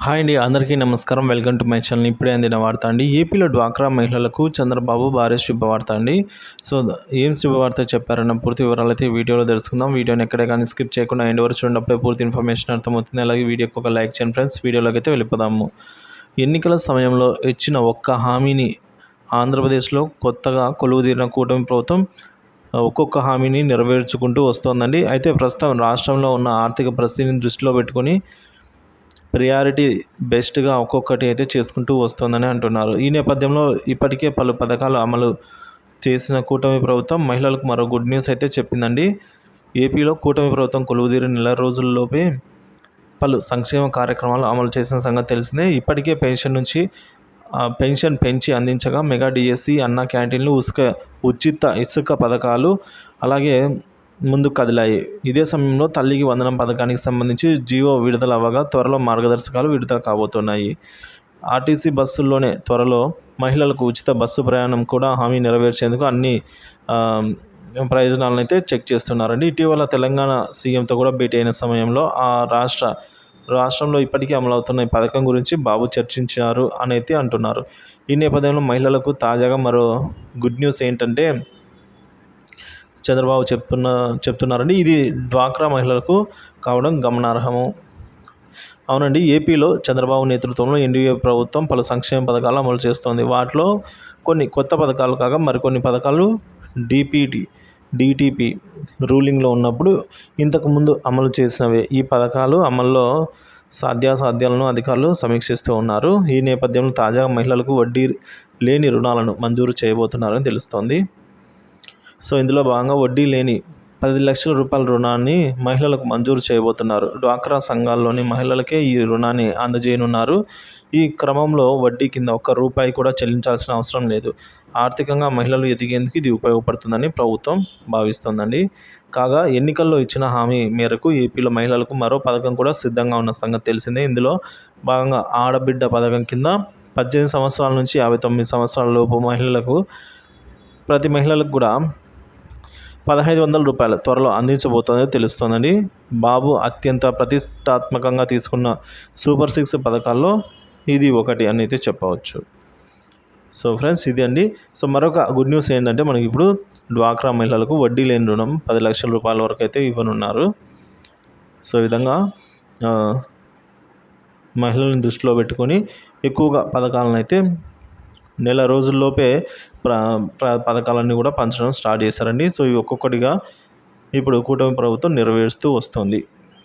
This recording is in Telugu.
హాయ్ అండి, అందరికీ నమస్కారం. Welcome to my channel. ఇప్పుడే అందిన వార్త అండి. ఏపీలో డ్వాక్రా మహిళలకు చంద్రబాబు భారీ శుభవార్త అండి. సో ఏం శుభవార్త చెప్పారన్న పూర్తి వివరాలు అయితే వీడియోలో తెలుసుకుందాం. వీడియోని ఎక్కడే కానీ స్కిప్ చేయకుండా ఎండ్ వరకు చూడటప్పుడే పూర్తి ఇన్ఫర్మేషన్ అర్థమవుతుంది. అలాగే వీడియోకి ఒక లైక్ చేయండి ఫ్రెండ్స్. వీడియోలోకి అయితే వెళ్ళిపోదాము. ఎన్నికల సమయంలో ఇచ్చిన ఒక్క హామీని ఆంధ్రప్రదేశ్లో కొత్తగా కొలువుదీరిన కూటమి ప్రభుత్వం ఒక్కొక్క హామీని నెరవేర్చుకుంటూ వస్తోందండి. అయితే ప్రస్తుతం రాష్ట్రంలో ఉన్న ఆర్థిక పరిస్థితిని దృష్టిలో పెట్టుకొని ప్రియారిటీ బెస్ట్గా ఒక్కొక్కటి అయితే చేసుకుంటూ వస్తుందని అంటున్నారు. ఈ నేపథ్యంలో ఇప్పటికే పలు పథకాలు అమలు చేసిన కూటమి ప్రభుత్వం మహిళలకు మరో గుడ్ న్యూస్ అయితే చెప్పిందండి. ఏపీలో కూటమి ప్రభుత్వం కొలువుదీరి నెల రోజుల్లోపే పలు సంక్షేమ కార్యక్రమాలు అమలు చేసిన సంగతి తెలిసిందే. ఇప్పటికే పెన్షన్ పెంచి అందించగా మెగా డిఎస్సి, అన్నా క్యాంటీన్లు, ఉచిత ఇసుక పథకాలు అలాగే ముందుకు కదిలాయి. ఇదే సమయంలో తల్లికి వందనం పథకానికి సంబంధించి జీవో విడుదల అవ్వగా త్వరలో మార్గదర్శకాలు విడుదల కాబోతున్నాయి. ఆర్టీసీ బస్సుల్లోనే త్వరలో మహిళలకు ఉచిత బస్సు ప్రయాణం కూడా హామీ నెరవేర్చేందుకు అన్ని ప్రయోజనాలను అయితే చెక్ చేస్తున్నారండి. ఇటీవల తెలంగాణ సీఎంతో కూడా భేటీ అయిన సమయంలో ఆ రాష్ట్రంలో ఇప్పటికీ అమలవుతున్న ఈ పథకం గురించి బాబు చర్చించారు అని అయితే అంటున్నారు. ఈ నేపథ్యంలో మహిళలకు తాజాగా మరో గుడ్ న్యూస్ ఏంటంటే చంద్రబాబు చెప్తున్నారండి. ఇది డ్వాక్రా మహిళలకు కావడం గమనార్హము. అవునండి, ఏపీలో చంద్రబాబు నేతృత్వంలో ఎన్డీఏ ప్రభుత్వం పలు సంక్షేమ పథకాలు అమలు చేస్తోంది. వాటిలో కొన్ని కొత్త పథకాలు కాగా మరికొన్ని పథకాలు డిటిపి రూలింగ్లో ఉన్నప్పుడు ఇంతకుముందు అమలు చేసినవే. ఈ పథకాలు అమల్లో సాధ్యాసాధ్యాలను అధికారులు సమీక్షిస్తూ ఉన్నారు. ఈ నేపథ్యంలో తాజాగా మహిళలకు వడ్డీ లేని రుణాలను మంజూరు చేయబోతున్నారని తెలుస్తోంది. సో ఇందులో భాగంగా వడ్డీ లేని 10 లక్షల రూపాయల రుణాన్ని మహిళలకు మంజూరు చేయబోతున్నారు. డ్వాక్రా సంఘాల్లోని మహిళలకే ఈ రుణాన్ని అందజేయనున్నారు. ఈ క్రమంలో వడ్డీ కింద ఒక్క రూపాయి కూడా చెల్లించాల్సిన అవసరం లేదు. ఆర్థికంగా మహిళలు ఎదిగేందుకు ఇది ఉపయోగపడుతుందని ప్రభుత్వం భావిస్తోందండి. కాగా ఎన్నికల్లో ఇచ్చిన హామీ మేరకు ఏపీలో మహిళలకు మరో పథకం కూడా సిద్ధంగా ఉన్న సంగతి తెలిసిందే. ఇందులో భాగంగా ఆడబిడ్డ పథకం కింద 18 సంవత్సరాల నుంచి 59 సంవత్సరాల లోపు ప్రతి మహిళలకు కూడా 1,500 రూపాయలు త్వరలో అందించబోతుందని తెలుస్తోందండి. బాబు అత్యంత ప్రతిష్టాత్మకంగా తీసుకున్న సూపర్ 6 పథకాల్లో ఇది ఒకటి అని అయితే చెప్పవచ్చు. సో ఫ్రెండ్స్, ఇది అండి. సో మరొక గుడ్ న్యూస్ ఏంటంటే మనకి ఇప్పుడు డ్వాక్రా మహిళలకు వడ్డీ లేని రుణం 10 లక్షల రూపాయల వరకు అయితే ఇవ్వనున్నారు. సో ఈ విధంగా మహిళలను దృష్టిలో పెట్టుకొని ఎక్కువగా పథకాలను అయితే నెల రోజుల్లోపే పథకాలన్నీ కూడా పంచడం స్టార్ట్ చేశారండి. సో ఇవి ఒక్కొక్కటిగా ఇప్పుడు కూటమి ప్రభుత్వం నెరవేరుస్తూ వస్తుంది.